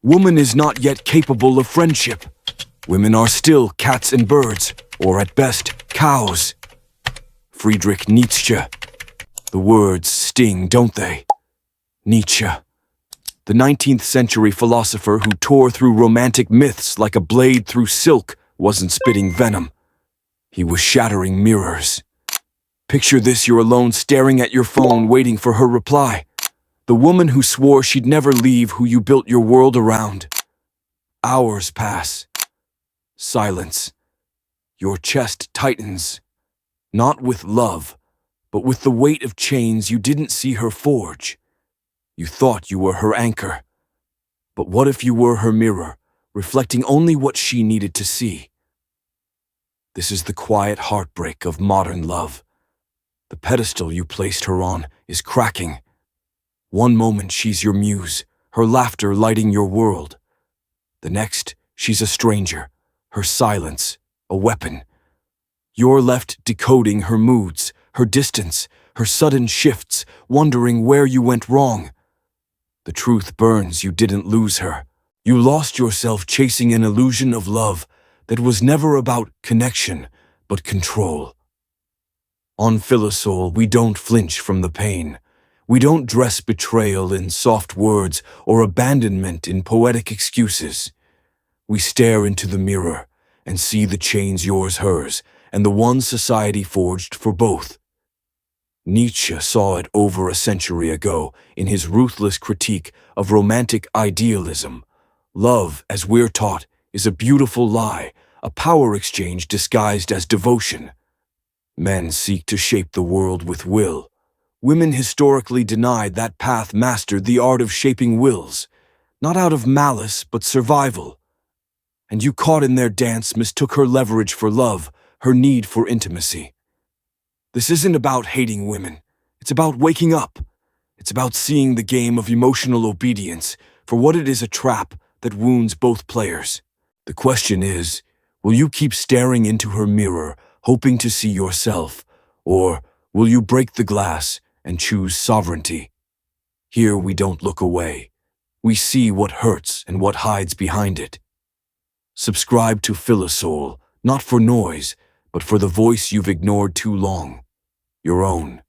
Woman is not yet capable of friendship. Women are still cats and birds, or at best, cows. Friedrich Nietzsche. The words sting, don't they? Nietzsche. The 19th century philosopher who tore through romantic myths like a blade through silk wasn't spitting venom. He was shattering mirrors. Picture this, you're alone staring at your phone waiting for her reply. The woman who swore she'd never leave, who you built your world around. Hours pass. Silence. Your chest tightens. Not with love, but with the weight of chains you didn't see her forge. You thought you were her anchor. But what if you were her mirror, reflecting only what she needed to see? This is the quiet heartbreak of modern love. The pedestal you placed her on is cracking. One moment she's your muse, her laughter lighting your world. The next, she's a stranger, her silence, a weapon. You're left decoding her moods, her distance, her sudden shifts, wondering where you went wrong. The truth burns, you didn't lose her. You lost yourself chasing an illusion of love that was never about connection, but control. On Philosoul, we don't flinch from the pain. We don't dress betrayal in soft words or abandonment in poetic excuses. We stare into the mirror and see the chains yours, hers, and the one society forged for both. Nietzsche saw it over a century ago in his ruthless critique of romantic idealism. Love, as we're taught, is a beautiful lie, a power exchange disguised as devotion. Men seek to shape the world with will. Women historically denied that path, mastered the art of shaping wills, not out of malice but survival. And you, caught in their dance, mistook her leverage for love, her need for intimacy. This isn't about hating women. It's about waking up. It's about seeing the game of emotional obedience for what it is, a trap that wounds both players. The question is, will you keep staring into her mirror, hoping to see yourself, or will you break the glass and choose sovereignty? Here we don't look away. We see what hurts and what hides behind it. Subscribe to Philosoul, not for noise, but for the voice you've ignored too long. Your own.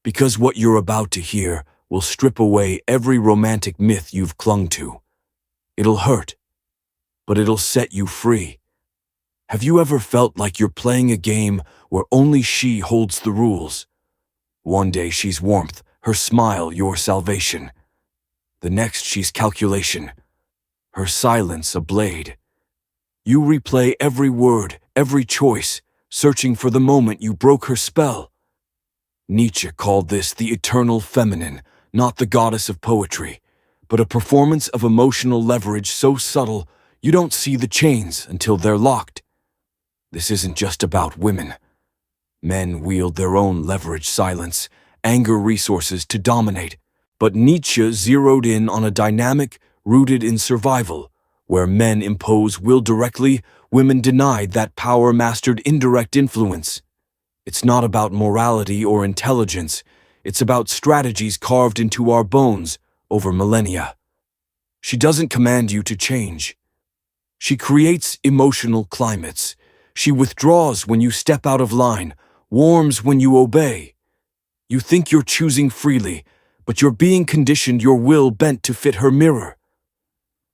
Because what you're about to hear will strip away every romantic myth you've clung to. It'll hurt, but it'll set you free. Have you ever felt like you're playing a game where only she holds the rules? One day she's warmth, her smile your salvation. The next she's calculation, her silence a blade. You replay every word, every choice, searching for the moment you broke her spell. Nietzsche called this the eternal feminine, not the goddess of poetry, but a performance of emotional leverage so subtle you don't see the chains until they're locked. This isn't just about women. Men wield their own leverage, silence, anger, resources to dominate. But Nietzsche zeroed in on a dynamic rooted in survival, where men impose will directly, women denied that power, mastered indirect influence. It's not about morality or intelligence. It's about strategies carved into our bones over millennia. She doesn't command you to change. She creates emotional climates. She withdraws when you step out of line, warms when you obey. You think you're choosing freely, but you're being conditioned, your will bent to fit her mirror.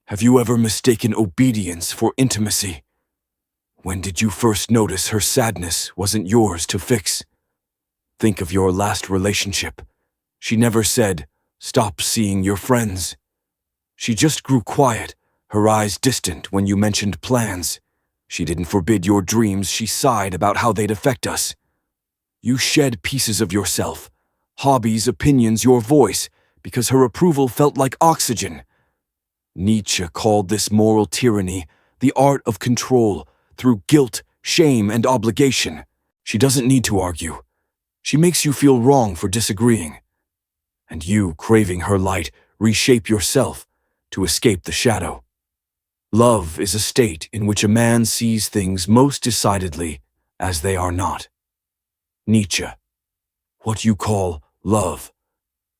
Have you ever mistaken obedience for intimacy? When did you first notice her sadness wasn't yours to fix? Think of your last relationship. She never said, "Stop seeing your friends." She just grew quiet, her eyes distant when you mentioned plans. She didn't forbid your dreams, she sighed about how they'd affect us. You shed pieces of yourself, hobbies, opinions, your voice, because her approval felt like oxygen. Nietzsche called this moral tyranny, the art of control, through guilt, shame, and obligation. She doesn't need to argue. She makes you feel wrong for disagreeing. And you, craving her light, reshape yourself to escape the shadow. Love is a state in which a man sees things most decidedly as they are not. Nietzsche. What you call love,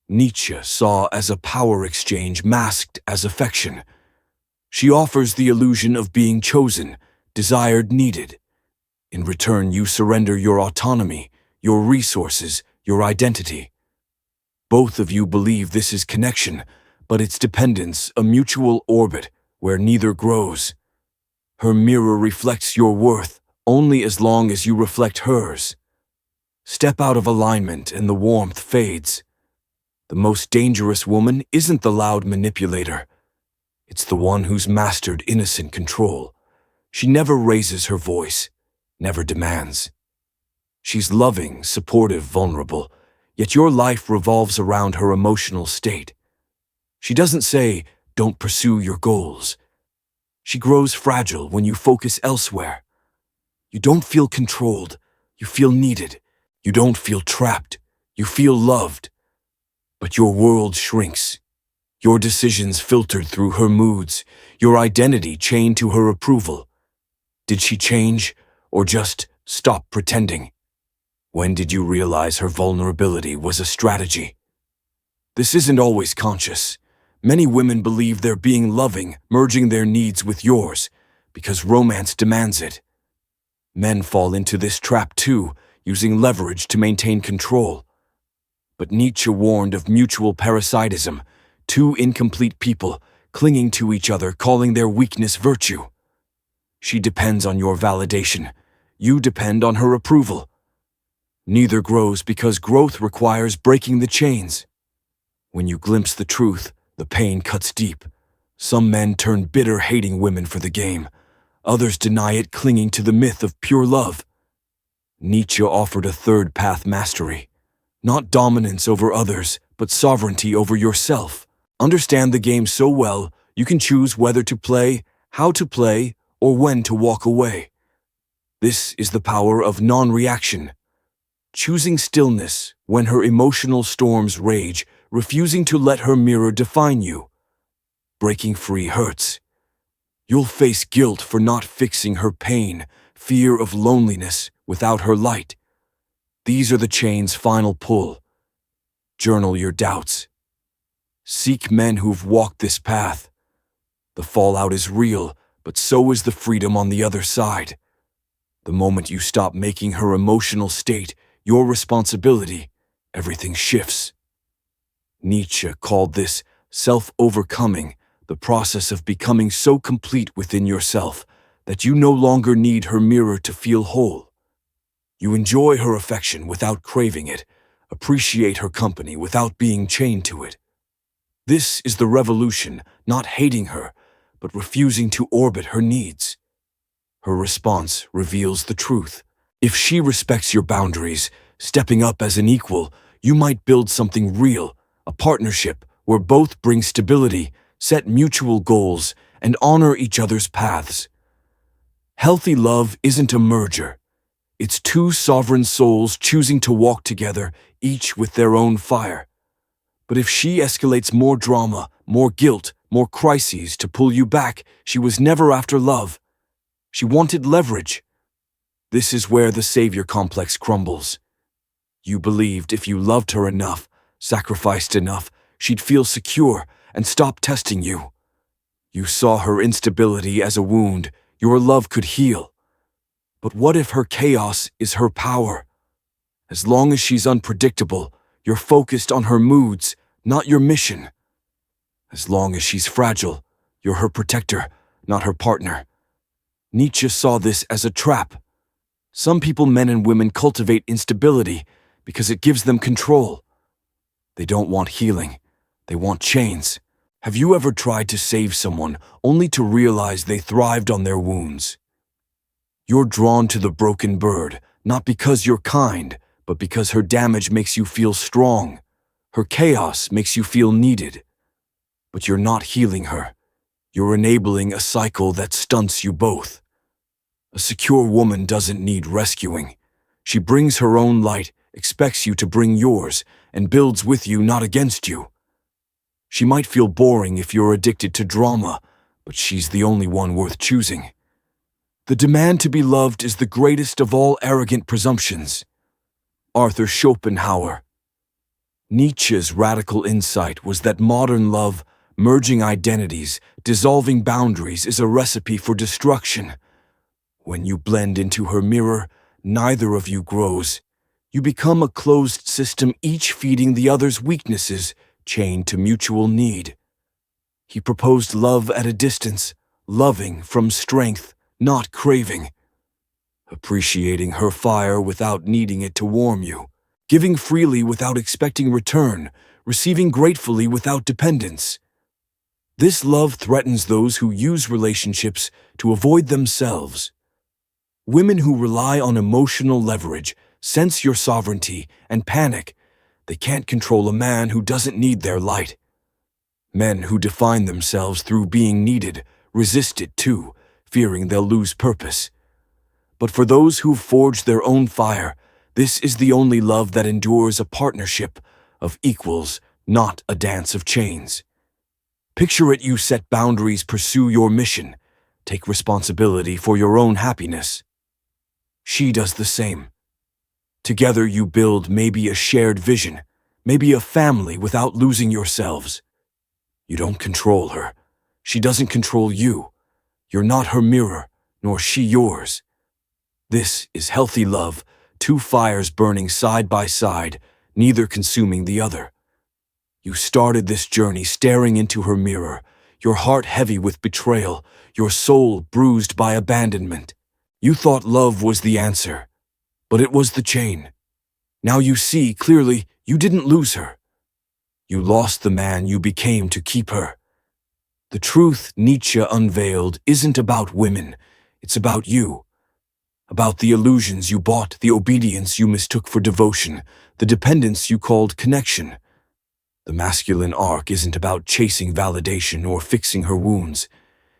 Nietzsche saw as a power exchange masked as affection. She offers the illusion of being chosen, desired, needed. In return, you surrender your autonomy, your resources, your identity. Both of you believe this is connection, but it's dependence, a mutual orbit where neither grows. Her mirror reflects your worth only as long as you reflect hers. Step out of alignment and the warmth fades. The most dangerous woman isn't the loud manipulator. It's the one who's mastered innocent control. She never raises her voice, never demands. She's loving, supportive, vulnerable, yet your life revolves around her emotional state. She doesn't say, "Don't pursue your goals." She grows fragile when you focus elsewhere. You don't feel controlled, you feel needed. You don't feel trapped, you feel loved. But your world shrinks. Your decisions filtered through her moods, your identity chained to her approval. Did she change, or just stop pretending? When did you realize her vulnerability was a strategy? This isn't always conscious. Many women believe they're being loving, merging their needs with yours, because romance demands it. Men fall into this trap too, using leverage to maintain control. But Nietzsche warned of mutual parasitism, two incomplete people clinging to each other, calling their weakness virtue. She depends on your validation. You depend on her approval. Neither grows because growth requires breaking the chains. When you glimpse the truth, the pain cuts deep. Some men turn bitter, hating women for the game. Others deny it, clinging to the myth of pure love. Nietzsche offered a third path: mastery. Not dominance over others, but sovereignty over yourself. Understand the game so well, you can choose whether to play, how to play, or when to walk away. This is the power of non-reaction. Choosing stillness when her emotional storms rage, refusing to let her mirror define you. Breaking free hurts. You'll face guilt for not fixing her pain, fear of loneliness without her light. These are the chain's final pull. Journal your doubts. Seek men who've walked this path. The fallout is real, but so is the freedom on the other side. The moment you stop making her emotional state your responsibility, everything shifts. Nietzsche called this self-overcoming, the process of becoming so complete within yourself that you no longer need her mirror to feel whole. You enjoy her affection without craving it, appreciate her company without being chained to it. This is the revolution, not hating her, but refusing to orbit her needs. Her response reveals the truth. If she respects your boundaries, stepping up as an equal, you might build something real, a partnership where both bring stability, set mutual goals, and honor each other's paths. Healthy love isn't a merger. It's two sovereign souls choosing to walk together, each with their own fire. But if she escalates more drama, more guilt, more crises to pull you back, she was never after love. She wanted leverage. This is where the savior complex crumbles. You believed if you loved her enough, sacrificed enough, she'd feel secure and stop testing you. You saw her instability as a wound your love could heal. But what if her chaos is her power? As long as she's unpredictable, you're focused on her moods, not your mission. As long as she's fragile, you're her protector, not her partner. Nietzsche saw this as a trap. Some people, men and women, cultivate instability because it gives them control. They don't want healing. They want chains. Have you ever tried to save someone only to realize they thrived on their wounds? You're drawn to the broken bird, not because you're kind, but because her damage makes you feel strong. Her chaos makes you feel needed. But you're not healing her. You're enabling a cycle that stunts you both. A secure woman doesn't need rescuing. She brings her own light, expects you to bring yours, and builds with you, not against you. She might feel boring if you're addicted to drama, but she's the only one worth choosing. The demand to be loved is the greatest of all arrogant presumptions. Schopenhauer. Nietzsche's radical insight was that modern love Merging identities, dissolving boundaries is a recipe for destruction. When you blend into her mirror, neither of you grows. You become a closed system, each feeding the other's weaknesses, chained to mutual need. He proposed love at a distance, loving from strength, not craving. Appreciating her fire without needing it to warm you. Giving freely without expecting return, receiving gratefully without dependence. This love threatens those who use relationships to avoid themselves. Women who rely on emotional leverage sense your sovereignty and panic. They can't control a man who doesn't need their light. Men who define themselves through being needed resist it too, fearing they'll lose purpose. But for those who've forged their own fire, this is the only love that endures, a partnership of equals, not a dance of chains. Picture it: you set boundaries, pursue your mission, take responsibility for your own happiness. She does the same. Together you build maybe a shared vision, maybe a family without losing yourselves. You don't control her. She doesn't control you. You're not her mirror, nor she yours. This is healthy love, two fires burning side by side, neither consuming the other. You started this journey staring into her mirror, your heart heavy with betrayal, your soul bruised by abandonment. You thought love was the answer, but it was the chain. Now you see clearly you didn't lose her. You lost the man you became to keep her. The truth Nietzsche unveiled isn't about women, it's about you. About the illusions you bought, the obedience you mistook for devotion, the dependence you called connection. The masculine arc isn't about chasing validation or fixing her wounds.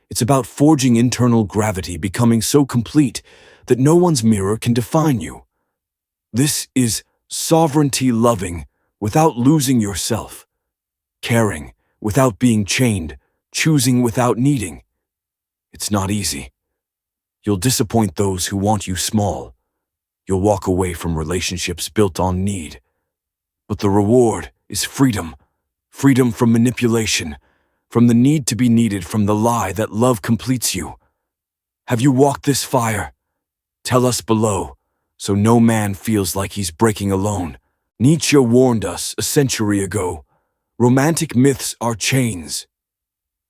It's about forging internal gravity, becoming so complete that no one's mirror can define you. This is sovereignty, loving without losing yourself, caring without being chained, choosing without needing. It's not easy. You'll disappoint those who want you small. You'll walk away from relationships built on need. But the reward is freedom. Freedom from manipulation, from the need to be needed, from the lie that love completes you. Have you walked this fire? Tell us below, so no man feels like he's breaking alone. Nietzsche warned us a century ago. Romantic myths are chains.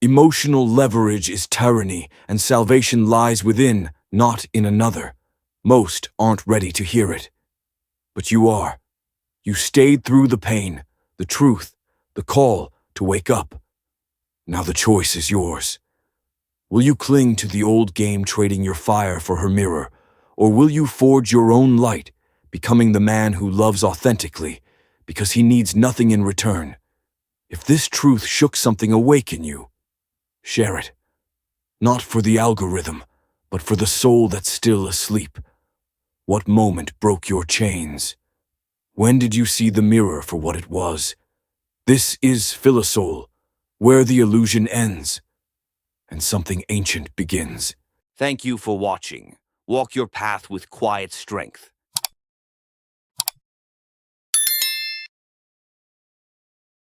Emotional leverage is tyranny, and salvation lies within, not in another. Most aren't ready to hear it. But you are. You stayed through the pain, the truth, the call to wake up. Now the choice is yours. Will you cling to the old game, trading your fire for her mirror, or will you forge your own light, becoming the man who loves authentically, because he needs nothing in return? If this truth shook something awake in you, share it. Not for the algorithm, but for the soul that's still asleep. What moment broke your chains? When did you see the mirror for what it was? This is Philosoul, where the illusion ends and something ancient begins. Thank you for watching. Walk your path with quiet strength.